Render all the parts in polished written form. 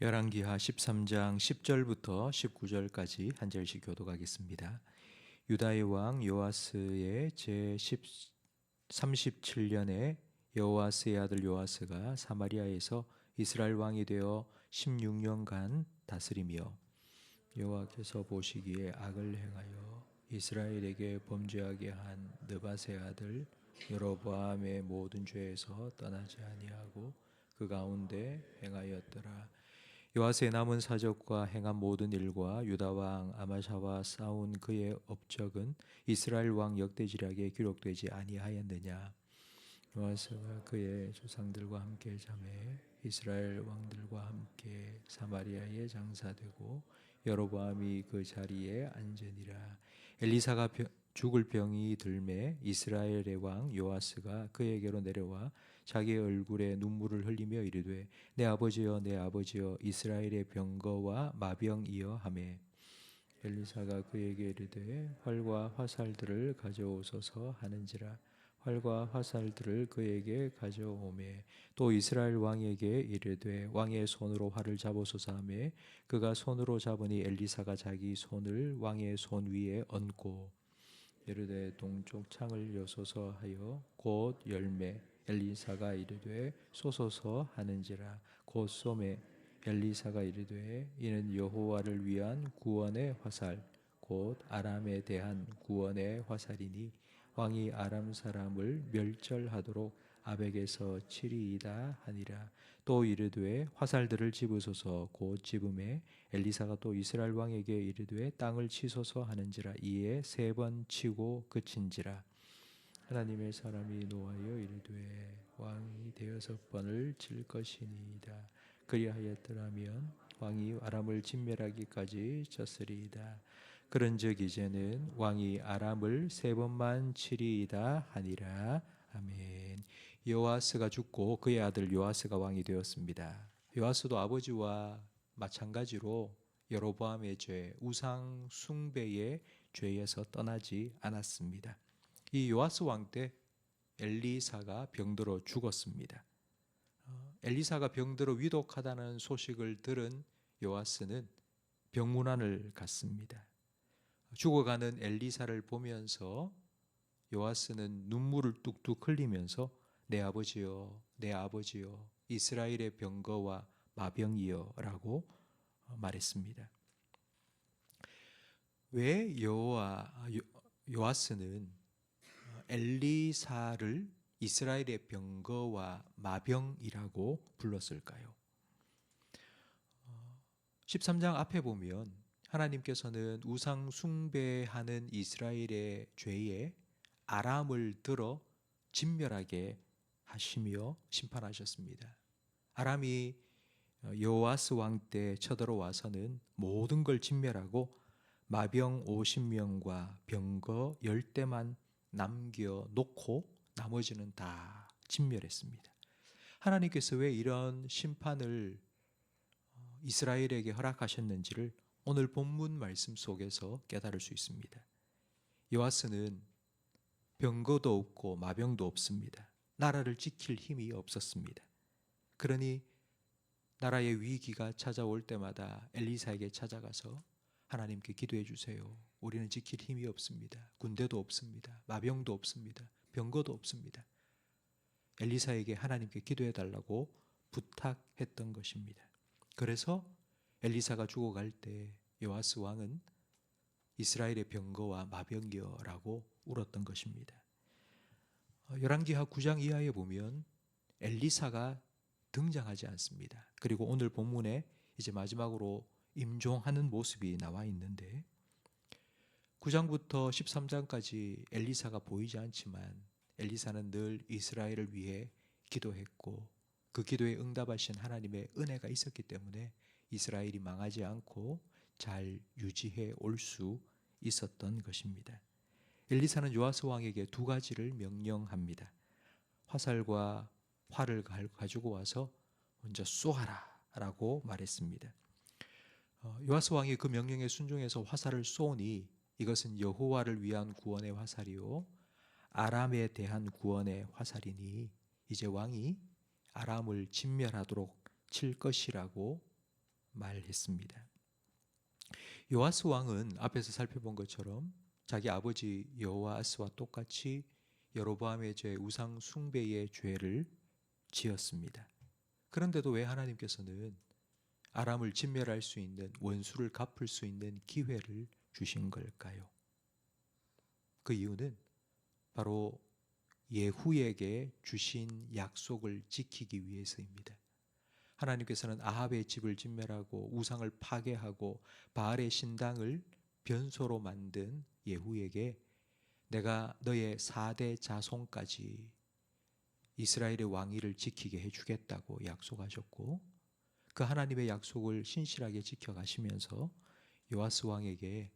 열왕기하 13장 10절부터 19절까지 한 절씩 교독하겠습니다. 유다의 왕 요아스의 제 37년에 여호아스의 아들 요아스가 사마리아에서 이스라엘 왕이 되어 16년간 다스리며 여호와께서 보시기에 악을 행하여 이스라엘에게 범죄하게 한 느밧의 아들 여로보암의 모든 죄에서 떠나지 아니하고 그 가운데 행하였더라. 요아스의 남은 사적과 행한 모든 일과 유다 왕 아마샤와 싸운 그의 업적은 이스라엘 왕 역대지략에 기록되지 아니하였느냐. 요아스가 그의 조상들과 함께 잠에 이스라엘 왕들과 함께 사마리아에 장사되고 여로보암이 그 자리에 앉으니라. 엘리사가 죽을 병이 들매 이스라엘의 왕 요아스가 그에게로 내려와 자기의 얼굴에 눈물을 흘리며 이르되 내 아버지여 내 아버지여 이스라엘의 병거와 마병이여 하매 엘리사가 그에게 이르되 활과 화살들을 가져오소서 하는지라. 활과 화살들을 그에게 가져오매 또 이스라엘 왕에게 이르되 왕의 손으로 활을 잡으소서 하매 그가 손으로 잡으니 엘리사가 자기 손을 왕의 손 위에 얹고 이르되 동쪽 창을 여소서 하여 곧 열매 엘리사가 이르되 쏘소서 하는지라. 곧 쏘매 엘리사가 이르되 이는 여호와를 위한 구원의 화살 곧 아람에 대한 구원의 화살이니 왕이 아람 사람을 멸절하도록 아벡에서 치리이다 하니라. 또 이르되 화살들을 집으소서. 곧 집음에 엘리사가 또 이스라엘 왕에게 이르되 땅을 치소서 하는지라. 이에 3번 치고 그친지라. 하나님의 사람이 노하여 이르되 왕이 6번을 칠 것이니이다. 그리하였더라면 왕이 아람을 진멸하기까지 쳤으리이다. 그런즉 이제는 왕이 아람을 3번만 치리이다 하니라. 아멘. 요아스가 죽고 그의 아들 요아스가 왕이 되었습니다. 요아스도 아버지와 마찬가지로 여로보암의 죄, 우상 숭배의 죄에서 떠나지 않았습니다. 이 요아스 왕 때 엘리사가 병들어 죽었습니다. 엘리사가 병들어 위독하다는 소식을 들은 요아스는 병문안을 갔습니다. 죽어가는 엘리사를 보면서 요아스는 눈물을 뚝뚝 흘리면서 내 아버지여 내 아버지여 이스라엘의 병거와 마병이여 라고 말했습니다. 왜 요아스는 엘리사를 이스라엘의 병거와 마병이라고 불렀을까요? 13장 앞에 보면 하나님께서는 우상 숭배하는 이스라엘의 죄에 아람을 들어 진멸하게 하시며 심판하셨습니다. 아람이 여호아스 왕 때 쳐들어와서는 모든 걸 진멸하고 마병 50명과 병거 10대만 남겨놓고 나머지는 다 진멸했습니다. 하나님께서 왜 이런 심판을 이스라엘에게 허락하셨는지를 오늘 본문 말씀 속에서 깨달을 수 있습니다. 요아스는 병거도 없고 마병도 없습니다. 나라를 지킬 힘이 없었습니다. 그러니 나라의 위기가 찾아올 때마다 엘리사에게 찾아가서 하나님께 기도해 주세요. 우리는 지킬 힘이 없습니다. 군대도 없습니다. 마병도 없습니다. 병거도 없습니다. 엘리사에게 하나님께 기도해 달라고 부탁했던 것입니다. 그래서 엘리사가 죽어갈 때 요아스 왕은 이스라엘의 병거와 마병이여라고 울었던 것입니다. 열왕기하 9장 이하에 보면 엘리사가 등장하지 않습니다. 그리고 오늘 본문에 이제 마지막으로 임종하는 모습이 나와 있는데 9장부터 13장까지 엘리사가 보이지 않지만 엘리사는 늘 이스라엘을 위해 기도했고 그 기도에 응답하신 하나님의 은혜가 있었기 때문에 이스라엘이 망하지 않고 잘 유지해 올 수 있었던 것입니다. 엘리사는 요아스 왕에게 2가지를 명령합니다. 화살과 활을 가지고 와서 먼저 쏘아라 라고 말했습니다. 요아스 왕이 그 명령에 순종해서 화살을 쏘니 이것은 여호와를 위한 구원의 화살이요 아람에 대한 구원의 화살이니 이제 왕이 아람을 진멸하도록 칠 것이라고 말했습니다. 요아스 왕은 앞에서 살펴본 것처럼 자기 아버지 여호아스와 똑같이 여로보암의 죄, 우상 숭배의 죄를 지었습니다. 그런데도 왜 하나님께서는 아람을 진멸할 수 있는, 원수를 갚을 수 있는 기회를 주신 걸까요? 그 이유는 바로 예후에게 주신 약속을 지키기 위해서입니다. 하나님께서는 아합의 집을 진멸하고 우상을 파괴하고 바알의 신당을 변소로 만든 예후에게 내가 너의 4대 자손까지 이스라엘의 왕위를 지키게 해주겠다고 약속하셨고, 그 하나님의 약속을 신실하게 지켜가시면서 요아스 왕에게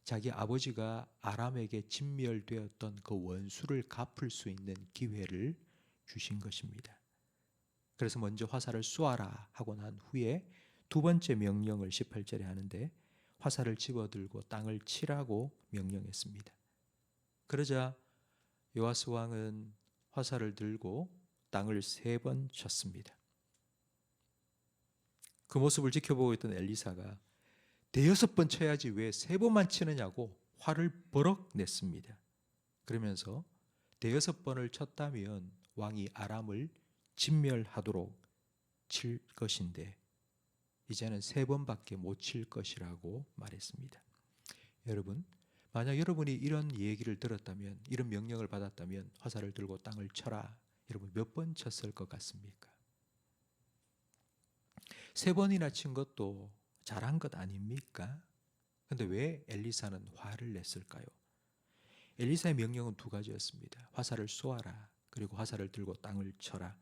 자기 아버지가 아람에게 진멸되었던 그 원수를 갚을 수 있는 기회를 주신 것입니다. 그래서 먼저 화살을 쏘아라 하고 난 후에 두 번째 명령을 18절에 하는데, 화살을 집어들고 땅을 치라고 명령했습니다. 그러자 요아스 왕은 화살을 들고 땅을 3번 쳤습니다. 그 모습을 지켜보고 있던 엘리사가 대여섯 번 쳐야지 왜 3번만 치느냐고 화를 버럭 냈습니다. 그러면서 대여섯 번을 쳤다면 왕이 아람을 진멸하도록 칠 것인데 이제는 3번밖에 못 칠 것이라고 말했습니다. 여러분, 만약 여러분이 이런 얘기를 들었다면, 이런 명령을 받았다면 화살을 들고 땅을 쳐라, 여러분 몇 번 쳤을 것 같습니까? 3번이나 친 것도 잘한 것 아닙니까? 근데 왜 엘리사는 화를 냈을까요? 엘리사의 명령은 2가지였습니다. 화살을 쏘아라, 그리고 화살을 들고 땅을 쳐라.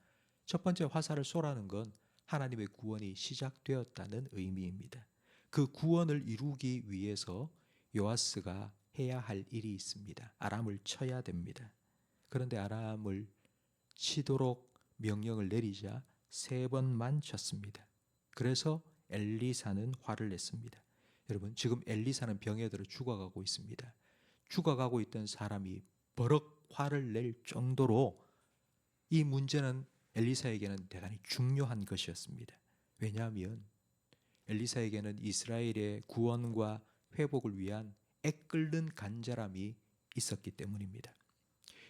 첫 번째, 화살을 쏘라는 건 하나님의 구원이 시작되었다는 의미입니다. 그 구원을 이루기 위해서 요아스가 해야 할 일이 있습니다. 아람을 쳐야 됩니다. 그런데 아람을 치도록 명령을 내리자 3번만 쳤습니다. 그래서 엘리사는 화를 냈습니다. 여러분, 지금 엘리사는 병에 들어 죽어가고 있습니다. 죽어가고 있던 사람이 버럭 화를 낼 정도로 이 문제는 엘리사에게는 대단히 중요한 것이었습니다. 왜냐하면 엘리사에게는 이스라엘의 구원과 회복을 위한 애끓는 간절함이 있었기 때문입니다.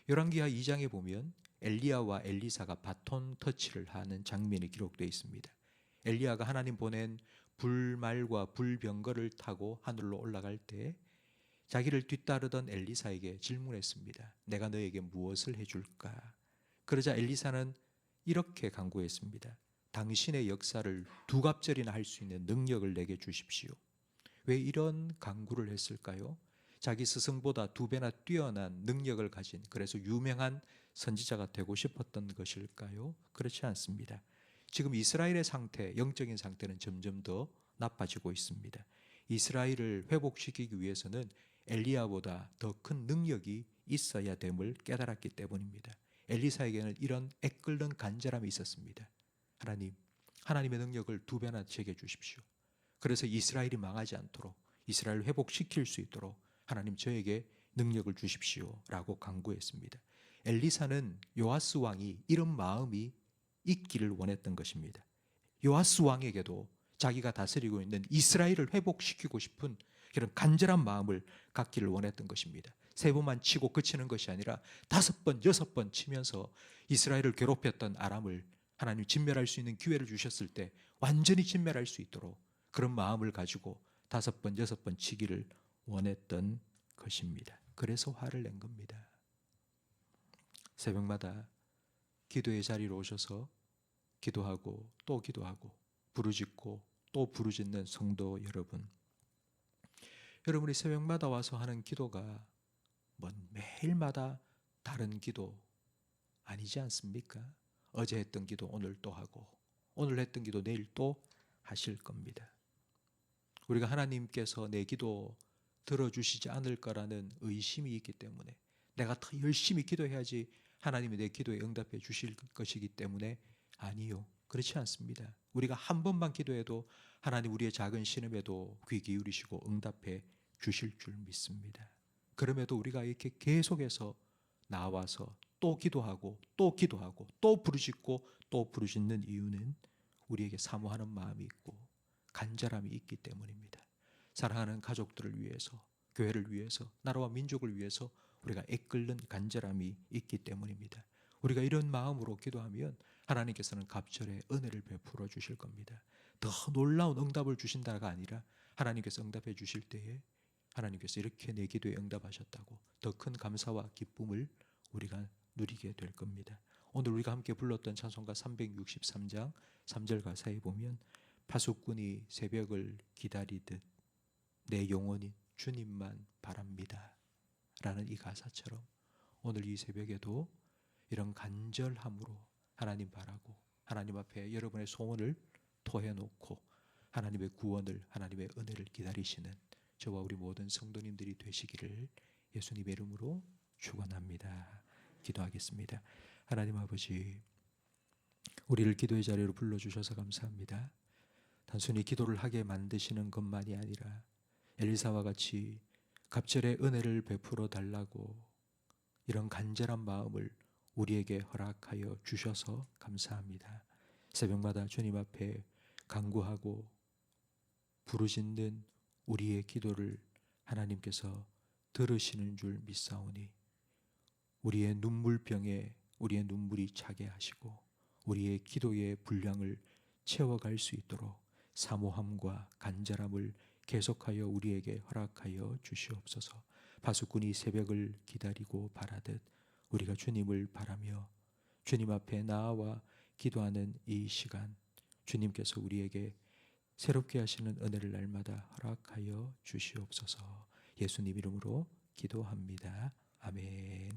열왕기하 2장에 보면 엘리야와 엘리사가 바톤 터치를 하는 장면이 기록되어 있습니다. 엘리야가 하나님 보낸 불말과 불병거를 타고 하늘로 올라갈 때 자기를 뒤따르던 엘리사에게 질문했습니다. 내가 너에게 무엇을 해줄까? 그러자 엘리사는 이렇게 간구했습니다. 당신의 역사를 2갑절이나 할 수 있는 능력을 내게 주십시오. 왜 이런 간구를 했을까요? 자기 스승보다 2배나 뛰어난 능력을 가진, 그래서 유명한 선지자가 되고 싶었던 것일까요? 그렇지 않습니다. 지금 이스라엘의 상태, 영적인 상태는 점점 더 나빠지고 있습니다. 이스라엘을 회복시키기 위해서는 엘리야보다 더 큰 능력이 있어야 됨을 깨달았기 때문입니다. 엘리사에게는 이런 애끓는 간절함이 있었습니다. 하나님의 능력을 2배나 제게 주십시오. 그래서 이스라엘이 망하지 않도록, 이스라엘을 회복시킬 수 있도록 하나님 저에게 능력을 주십시오 라고 간구했습니다. 엘리사는 요아스 왕이 이런 마음이 있기를 원했던 것입니다. 요아스 왕에게도 자기가 다스리고 있는 이스라엘을 회복시키고 싶은 그런 간절한 마음을 갖기를 원했던 것입니다. 3번만 치고 그치는 것이 아니라 5번, 6번 치면서 이스라엘을 괴롭혔던 아람을 하나님 진멸할 수 있는 기회를 주셨을 때 완전히 진멸할 수 있도록 그런 마음을 가지고 5번, 6번 치기를 원했던 것입니다. 그래서 화를 낸 겁니다. 새벽마다 기도의 자리로 오셔서 기도하고 또 기도하고 부르짖고 또 부르짖는 성도 여러분, 여러분이 새벽마다 와서 하는 기도가 매일마다 다른 기도 아니지 않습니까? 어제 했던 기도 오늘 또 하고, 오늘 했던 기도 내일 또 하실 겁니다. 우리가 하나님께서 내 기도 들어주시지 않을 거라는 의심이 있기 때문에, 내가 더 열심히 기도해야지 하나님이 내 기도에 응답해 주실 것이기 때문에, 아니요, 그렇지 않습니다. 우리가 한 번만 기도해도 하나님 우리의 작은 신음에도 귀 기울이시고 응답해 주실 줄 믿습니다. 그럼에도 우리가 이렇게 계속해서 나와서 또 기도하고 또 기도하고 또 부르짖고 또 부르짖는 이유는 우리에게 사모하는 마음이 있고, 간절함이 있기 때문입니다. 사랑하는 가족들을 위해서, 교회를 위해서, 나라와 민족을 위해서 우리가 애끓는 간절함이 있기 때문입니다. 우리가 이런 마음으로 기도하면 하나님께서는 갑절에 은혜를 베풀어 주실 겁니다. 더 놀라운 응답을 주신다가 아니라 하나님께서 응답해 주실 때에 하나님께서 이렇게 내 기도에 응답하셨다고 더 큰 감사와 기쁨을 우리가 누리게 될 겁니다. 오늘 우리가 함께 불렀던 찬송가 363장 3절 가사에 보면 파수꾼이 새벽을 기다리듯 내 영혼이 주님만 바랍니다 라는 이 가사처럼 오늘 이 새벽에도 이런 간절함으로 하나님 바라고 하나님 앞에 여러분의 소원을 토해놓고 하나님의 구원을, 하나님의 은혜를 기다리시는 저와 우리 모든 성도님들이 되시기를 예수님의 이름으로 축원합니다. 기도하겠습니다. 하나님 아버지, 우리를 기도의 자리로 불러주셔서 감사합니다. 단순히 기도를 하게 만드시는 것만이 아니라 엘리사와 같이 갑절의 은혜를 베풀어 달라고 이런 간절한 마음을 우리에게 허락하여 주셔서 감사합니다. 새벽마다 주님 앞에 간구하고 부르짖는 우리의 기도를 하나님께서 들으시는 줄 믿사오니 우리의 눈물병에 우리의 눈물이 차게 하시고 우리의 기도의 분량을 채워갈 수 있도록 사모함과 간절함을 계속하여 우리에게 허락하여 주시옵소서. 파수꾼이 새벽을 기다리고 바라듯 우리가 주님을 바라며 주님 앞에 나아와 기도하는 이 시간, 주님께서 우리에게 새롭게 하시는 은혜를 날마다 허락하여 주시옵소서. 예수님 이름으로 기도합니다. 아멘.